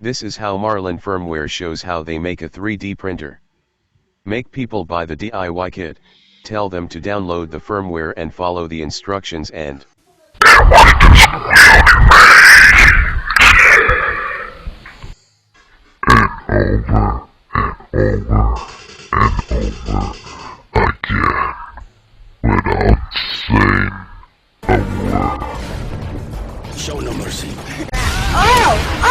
This is how Marlin Firmware shows how they make a 3D printer. Make people buy the DIY kit, tell them to download the firmware and follow the instructions and Show no mercy. Oh!